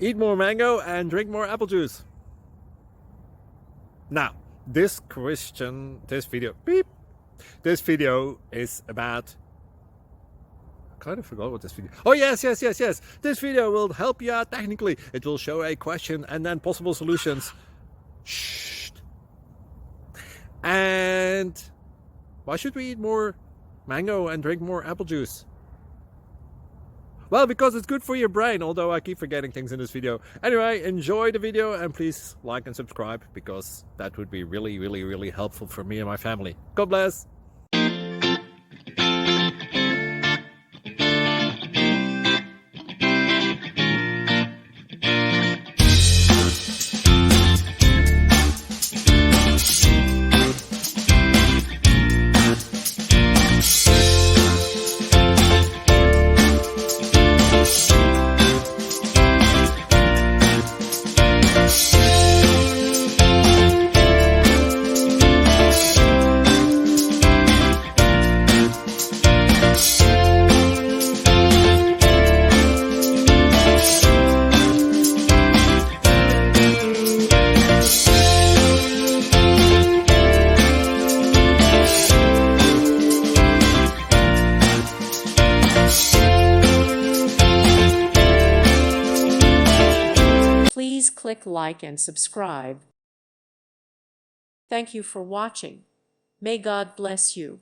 Eat more mango and drink more apple juice. Now, this video is about, I kind of forgot what this video. Oh, yes. This video will help you out technically. It will show a question and then possible solutions. Shh. And why should we eat more mango and drink more apple juice? Well, because it's good for your brain, although I keep forgetting things in this video. Anyway, enjoy the video and please like and subscribe, because that would be really helpful for me and my family. God bless! Please click like and subscribe. Thank you for watching. May God bless you.